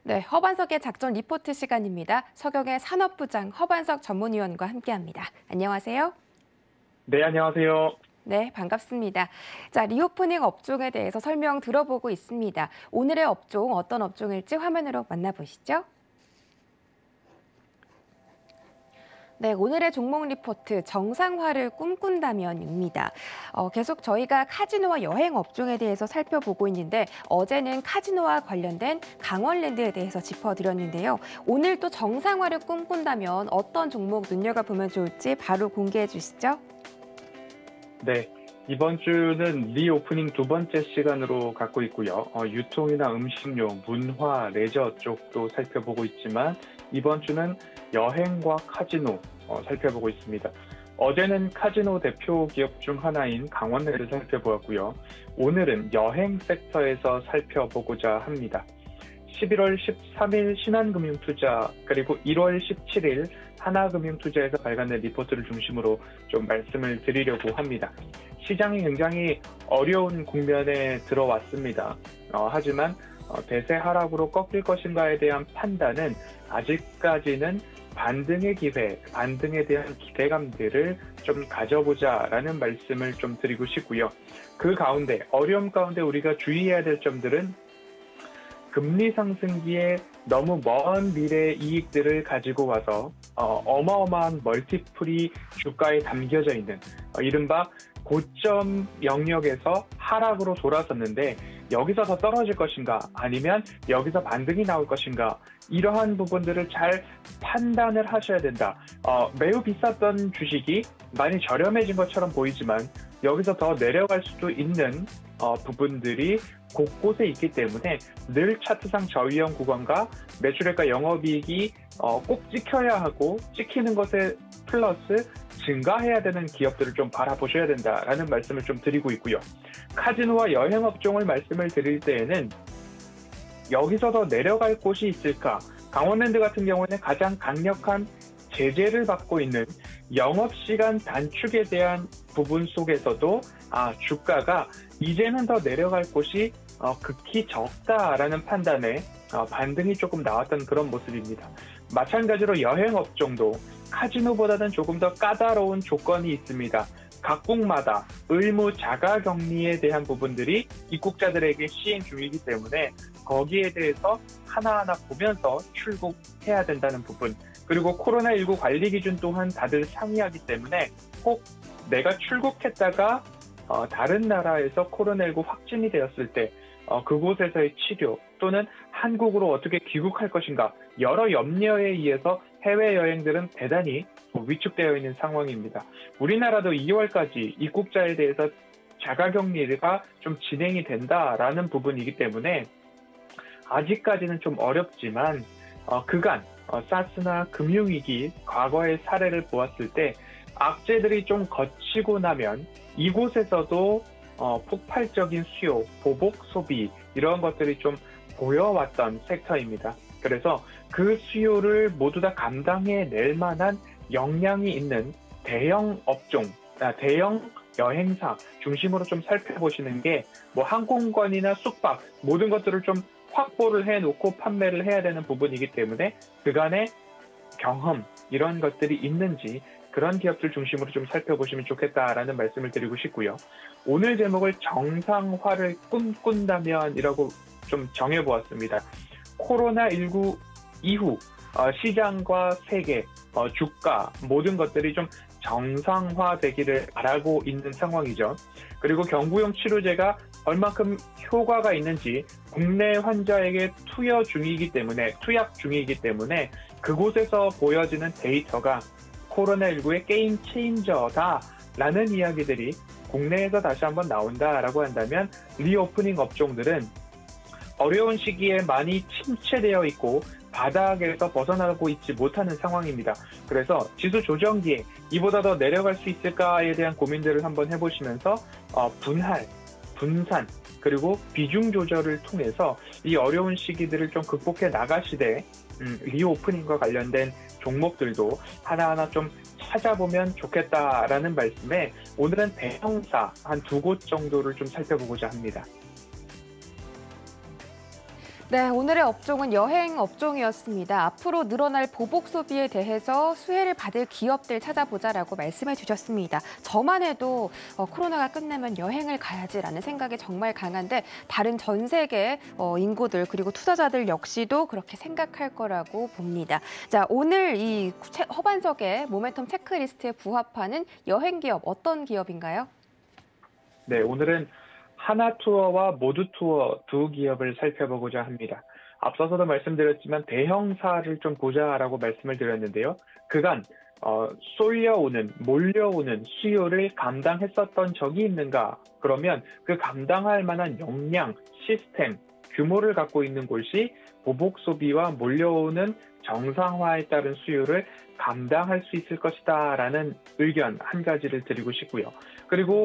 네, 허반석의 작전 리포트 시간입니다. 서경의 산업부장 허반석 전문위원과 함께합니다. 안녕하세요. 네, 안녕하세요. 네, 반갑습니다. 자, 리오프닝 업종에 대해서 설명 들어보고 있습니다. 오늘의 업종 어떤 업종일지 화면으로 만나보시죠. 네, 오늘의 종목 리포트 정상화를 꿈꾼다면입니다. 계속 저희가 카지노와 여행 업종에 대해서 살펴보고 있는데 어제는 카지노와 관련된 강원랜드에 대해서 짚어드렸는데요. 오늘 또 정상화를 꿈꾼다면 어떤 종목 눈여겨보면 좋을지 바로 공개해 주시죠. 네, 이번 주는 리오프닝 두 번째 시간으로 갖고 있고요. 유통이나 음식료, 문화, 레저 쪽도 살펴보고 있지만 이번 주는 여행과 카지노 살펴보고 있습니다. 어제는 카지노 대표 기업 중 하나인 강원랜드 살펴보았고요. 오늘은 여행 섹터에서 살펴보고자 합니다. 11월 13일 신한금융투자 그리고 1월 17일 하나금융투자에서 발간된 리포트를 중심으로 좀 말씀을 드리려고 합니다. 시장이 굉장히 어려운 국면에 들어왔습니다. 하지만 대세 하락으로 꺾일 것인가에 대한 판단은 아직까지는 반등의 기회, 반등에 대한 기대감들을 좀 가져보자라는 말씀을 좀 드리고 싶고요. 그 가운데 어려움 가운데 우리가 주의해야 될 점들은 금리 상승기에 너무 먼 미래의 이익들을 가지고 와서 어마어마한 멀티플이 주가에 담겨져 있는 이른바 고점 영역에서 하락으로 돌아섰는데 여기서 더 떨어질 것인가 아니면 여기서 반등이 나올 것인가 이러한 부분들을 잘 판단을 하셔야 된다. 매우 비쌌던 주식이 많이 저렴해진 것처럼 보이지만 여기서 더 내려갈 수도 있는 부분들이 곳곳에 있기 때문에 늘 차트상 저위험 구간과 매출액과 영업이익이 꼭 찍혀야 하고 찍히는 것에 플러스 증가해야 되는 기업들을 좀 바라보셔야 된다라는 말씀을 좀 드리고 있고요. 카지노와 여행 업종을 말씀을 드릴 때에는 여기서 더 내려갈 곳이 있을까? 강원랜드 같은 경우에는 가장 강력한 제재를 받고 있는 영업시간 단축에 대한 부분 속에서도 주가가 이제는 더 내려갈 곳이 극히 적다라는 판단에 반등이 조금 나왔던 그런 모습입니다. 마찬가지로 여행 업종도 카지노보다는 조금 더 까다로운 조건이 있습니다. 각국마다 의무 자가격리에 대한 부분들이 입국자들에게 시행 중이기 때문에 거기에 대해서 하나하나 보면서 출국해야 된다는 부분, 그리고 코로나19 관리 기준 또한 다들 상이하기 때문에 꼭 내가 출국했다가 다른 나라에서 코로나19 확진이 되었을 때 그곳에서의 치료 또는 한국으로 어떻게 귀국할 것인가 여러 염려에 의해서 해외여행들은 대단히 위축되어 있는 상황입니다. 우리나라도 2월까지 입국자에 대해서 자가격리가 좀 진행이 된다라는 부분이기 때문에 아직까지는 좀 어렵지만 그간 사스나 금융위기 과거의 사례를 보았을 때 악재들이 좀 거치고 나면 이곳에서도 폭발적인 수요, 보복 소비 이런 것들이 좀 보여왔던 섹터입니다. 그래서 그 수요를 모두 다 감당해낼 만한 역량이 있는 대형 업종, 대형 여행사 중심으로 좀 살펴보시는 게 뭐 항공권이나 숙박 모든 것들을 좀 확보를 해놓고 판매를 해야 되는 부분이기 때문에 그간의 경험 이런 것들이 있는지 그런 기업들 중심으로 좀 살펴보시면 좋겠다라는 말씀을 드리고 싶고요. 오늘 제목을 정상화를 꿈꾼다면이라고 좀 정해보았습니다. 코로나19 이후 시장과 세계, 주가 모든 것들이 좀 정상화되기를 바라고 있는 상황이죠. 그리고 경구용 치료제가 얼만큼 효과가 있는지 국내 환자에게 투약 중이기 때문에 그곳에서 보여지는 데이터가 코로나19의 게임 체인저다라는 이야기들이 국내에서 다시 한번 나온다라고 한다면 리오프닝 업종들은 어려운 시기에 많이 침체되어 있고 바닥에서 벗어나고 있지 못하는 상황입니다. 그래서 지수 조정기에 이보다 더 내려갈 수 있을까에 대한 고민들을 한번 해보시면서 분할, 분산, 그리고 비중 조절을 통해서 이 어려운 시기들을 좀 극복해 나가시되 리오프닝과 관련된 종목들도 하나하나 좀 찾아보면 좋겠다라는 말씀에 오늘은 대형사 한 두 곳 정도를 좀 살펴보고자 합니다. 네, 오늘의 업종은 여행 업종이었습니다. 앞으로 늘어날 보복 소비에 대해서 수혜를 받을 기업들 찾아보자라고 말씀해 주셨습니다. 저만 해도 코로나가 끝나면 여행을 가야지라는 생각이 정말 강한데 다른 전 세계 인구들 그리고 투자자들 역시도 그렇게 생각할 거라고 봅니다. 자, 오늘 이 허반석의 모멘텀 체크리스트에 부합하는 여행 기업 어떤 기업인가요? 네, 오늘은 하나투어와 모두투어 두 기업을 살펴보고자 합니다. 앞서서도 말씀드렸지만 대형사를 좀 보자라고 말씀을 드렸는데요. 그간 몰려오는 수요를 감당했었던 적이 있는가? 그러면 그 감당할 만한 역량, 시스템, 규모를 갖고 있는 곳이 보복 소비와 몰려오는 정상화에 따른 수요를 감당할 수 있을 것이다라는 의견 한 가지를 드리고 싶고요. 그리고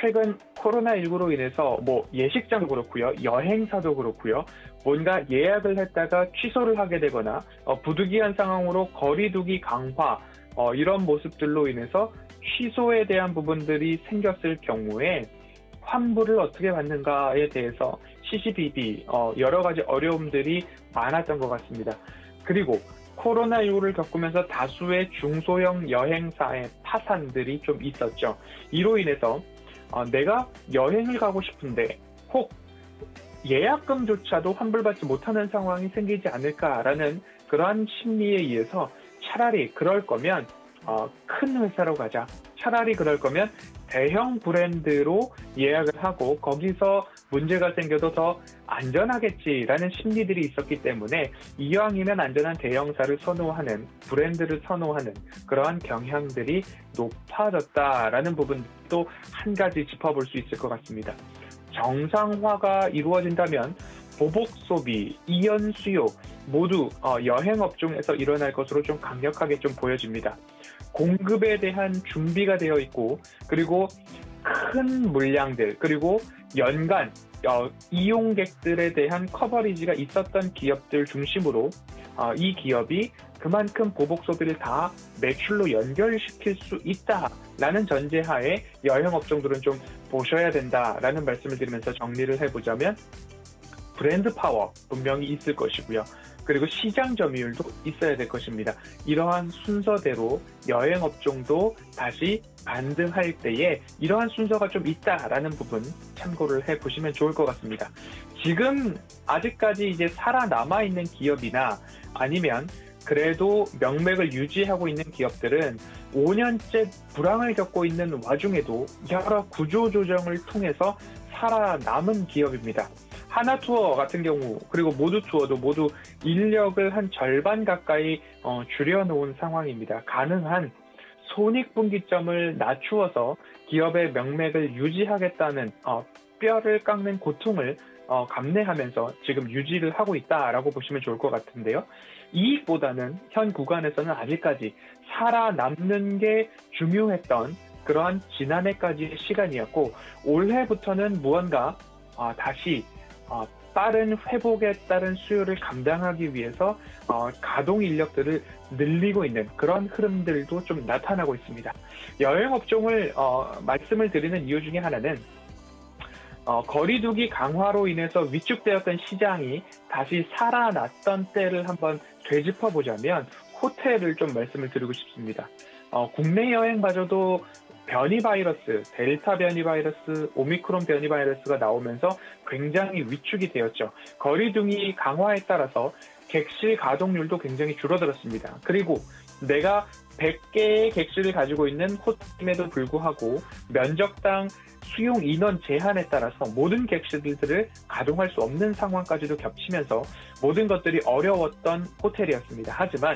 최근 코로나19로 인해서 예식장도 그렇고요. 여행사도 그렇고요. 뭔가 예약을 했다가 취소를 하게 되거나 부득이한 상황으로 거리두기 강화 이런 모습들로 인해서 취소에 대한 부분들이 생겼을 경우에 환불을 어떻게 받는가에 대해서 시시비비 여러 가지 어려움들이 많았던 것 같습니다. 그리고 코로나19를 겪으면서 다수의 중소형 여행사의 파산들이 좀 있었죠. 이로 인해서 내가 여행을 가고 싶은데 혹 예약금조차도 환불받지 못하는 상황이 생기지 않을까라는 그러한 심리에 의해서 차라리 그럴 거면 큰 회사로 가자. 차라리 그럴 거면 대형 브랜드로 예약을 하고 거기서 문제가 생겨도 더 안전하겠지라는 심리들이 있었기 때문에 이왕이면 안전한 대형사를 선호하는 브랜드를 선호하는 그러한 경향들이 높아졌다라는 부분도 한 가지 짚어볼 수 있을 것 같습니다. 정상화가 이루어진다면 보복 소비, 이연 수요 모두 여행 업종에서 일어날 것으로 좀 강력하게 좀 보여집니다. 공급에 대한 준비가 되어 있고 그리고 큰 물량들 그리고 연간 이용객들에 대한 커버리지가 있었던 기업들 중심으로 이 기업이 그만큼 보복 소비를 다 매출로 연결시킬 수 있다라는 전제하에 여행 업종들은 좀 보셔야 된다라는 말씀을 드리면서 정리를 해보자면 브랜드 파워 분명히 있을 것이고요. 그리고 시장 점유율도 있어야 될 것입니다. 이러한 순서대로 여행 업종도 다시 반등할 때에 이러한 순서가 좀 있다라는 부분 참고를 해보시면 좋을 것 같습니다. 지금 아직까지 이제 살아남아 있는 기업이나 아니면 그래도 명맥을 유지하고 있는 기업들은 5년째 불황을 겪고 있는 와중에도 여러 구조조정을 통해서 살아남은 기업입니다. 하나투어 같은 경우 그리고 모두투어도 모두 인력을 한 절반 가까이 줄여놓은 상황입니다. 가능한 손익분기점을 낮추어서 기업의 명맥을 유지하겠다는 뼈를 깎는 고통을 감내하면서 지금 유지를 하고 있다라고 보시면 좋을 것 같은데요. 이익보다는 현 구간에서는 아직까지 살아남는 게 중요했던 그러한 지난해까지의 시간이었고 올해부터는 무언가 다시 빠른 회복에 따른 수요를 감당하기 위해서 가동 인력들을 늘리고 있는 그런 흐름들도 좀 나타나고 있습니다. 여행 업종을 말씀을 드리는 이유 중에 하나는 거리두기 강화로 인해서 위축되었던 시장이 다시 살아났던 때를 한번 되짚어보자면 호텔을 좀 말씀을 드리고 싶습니다. 국내 여행마저도 변이 바이러스, 델타 변이 바이러스, 오미크론 변이 바이러스가 나오면서 굉장히 위축이 되었죠. 거리두기 강화에 따라서 객실 가동률도 굉장히 줄어들었습니다. 그리고 내가 100개의 객실을 가지고 있는 호텔임에도 불구하고 면적당 수용 인원 제한에 따라서 모든 객실들을 가동할 수 없는 상황까지도 겹치면서 모든 것들이 어려웠던 호텔이었습니다. 하지만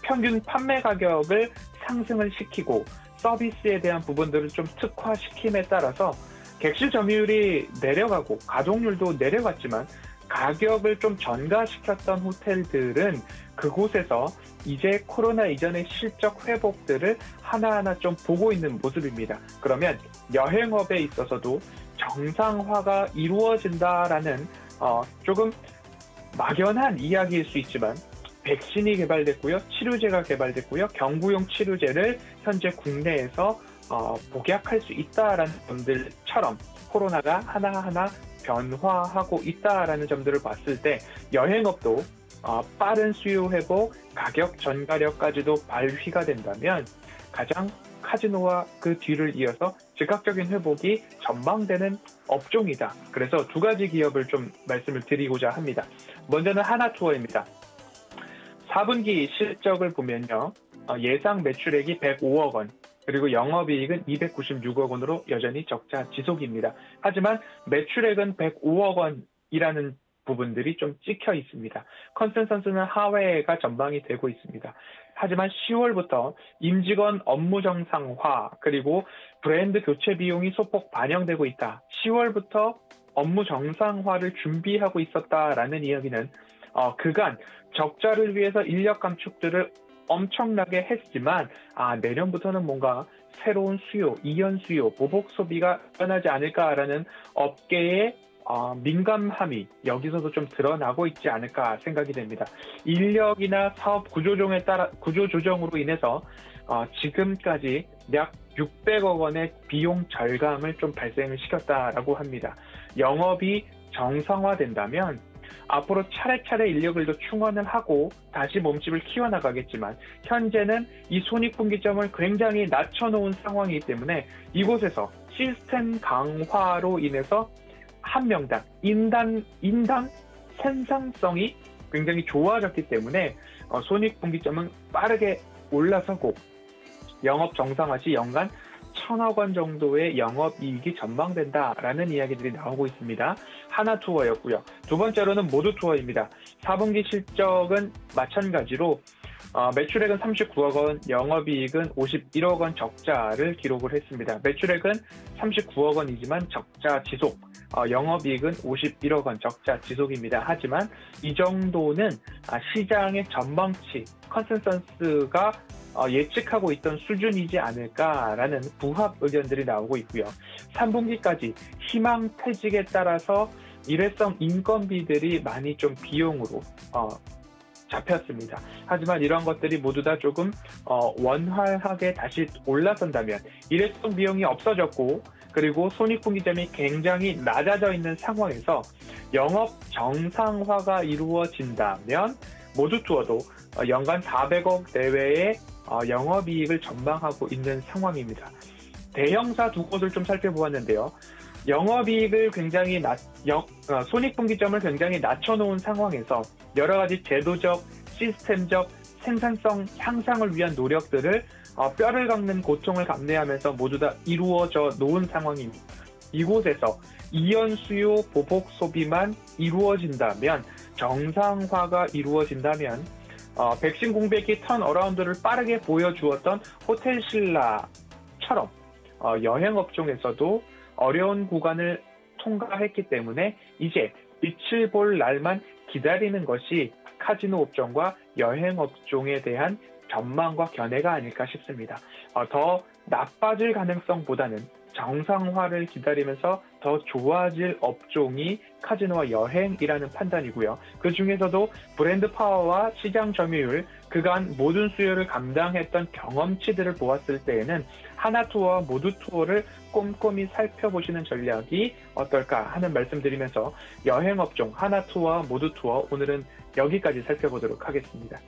평균 판매 가격을 상승을 시키고 서비스에 대한 부분들을 좀 특화시킴에 따라서 객실 점유율이 내려가고 가동률도 내려갔지만 가격을 좀 전가시켰던 호텔들은 그곳에서 이제 코로나 이전의 실적 회복들을 하나하나 좀 보고 있는 모습입니다. 그러면 여행업에 있어서도 정상화가 이루어진다라는 조금 막연한 이야기일 수 있지만 백신이 개발됐고요. 치료제가 개발됐고요. 경구용 치료제를 현재 국내에서 복약할 수 있다라는 점들처럼 코로나가 하나하나 변화하고 있다라는 점들을 봤을 때 여행업도 빠른 수요 회복, 가격 전가력까지도 발휘가 된다면 가장 카지노와 그 뒤를 이어서 즉각적인 회복이 전망되는 업종이다. 그래서 두 가지 기업을 좀 말씀을 드리고자 합니다. 먼저는 하나투어입니다. 4분기 실적을 보면요. 예상 매출액이 105억 원, 그리고 영업이익은 296억 원으로 여전히 적자 지속입니다. 하지만 매출액은 105억 원이라는 부분들이 좀 찍혀 있습니다. 컨센서스는 하회가 전망이 되고 있습니다. 하지만 10월부터 임직원 업무 정상화 그리고 브랜드 교체 비용이 소폭 반영되고 있다. 10월부터 업무 정상화를 준비하고 있었다라는 이야기는 그간 적자를 위해서 인력 감축들을 엄청나게 했지만 내년부터는 뭔가 새로운 수요, 이연 수요, 보복 소비가 일어나지 않을까라는 업계의 민감함이 여기서도 좀 드러나고 있지 않을까 생각이 됩니다. 인력이나 사업 구조조정으로 인해서 지금까지 약 600억 원의 비용 절감을 좀 발생을 시켰다라고 합니다. 영업이 정상화된다면 앞으로 차례차례 인력을 더 충원을 하고 다시 몸집을 키워나가겠지만 현재는 이 손익분기점을 굉장히 낮춰놓은 상황이기 때문에 이곳에서 시스템 강화로 인해서 한 명당 인당 생산성이 굉장히 좋아졌기 때문에 손익분기점은 빠르게 올라서고 영업 정상화 시 연간 1,000억 원 정도의 영업이익이 전망된다라는 이야기들이 나오고 있습니다. 하나투어였고요. 두 번째로는 모두투어입니다. 4분기 실적은 마찬가지로 매출액은 39억 원, 영업이익은 51억 원 적자를 기록을 했습니다. 매출액은 39억 원이지만 적자 지속, 영업이익은 51억 원 적자 지속입니다. 하지만 이 정도는 시장의 전망치, 컨센서스가 예측하고 있던 수준이지 않을까라는 부합 의견들이 나오고 있고요. 3분기까지 희망 퇴직에 따라서 일회성 인건비들이 많이 좀 비용으로 잡혔습니다. 하지만 이런 것들이 모두 다 조금 원활하게 다시 올라선다면 일회성 비용이 없어졌고 그리고 손익분기점이 굉장히 낮아져 있는 상황에서 영업 정상화가 이루어진다면 모두투어도 연간 400억 내외의 영업이익을 전망하고 있는 상황입니다. 대형사 두 곳을 좀 살펴보았는데요. 영업이익을 굉장히 손익분기점을 굉장히 낮춰놓은 상황에서 여러 가지 제도적, 시스템적, 생산성 향상을 위한 노력들을 뼈를 깎는 고통을 감내하면서 모두 다 이루어져 놓은 상황입니다. 이곳에서 이연 수요 보복 소비만 이루어진다면 정상화가 이루어진다면 백신 공백이 턴어라운드를 빠르게 보여주었던 호텔신라처럼 여행업종에서도 어려운 구간을 통과했기 때문에 이제 빛을 볼 날만 기다리는 것이 카지노 업종과 여행업종에 대한 전망과 견해가 아닐까 싶습니다. 더 나빠질 가능성보다는 정상화를 기다리면서 더 좋아질 업종이 카지노와 여행이라는 판단이고요. 그 중에서도 브랜드 파워와 시장 점유율, 그간 모든 수요를 감당했던 경험치들을 보았을 때에는 하나투어와 모두투어를 꼼꼼히 살펴보시는 전략이 어떨까 하는 말씀드리면서 여행업종 하나투어와 모두투어 오늘은 여기까지 살펴보도록 하겠습니다.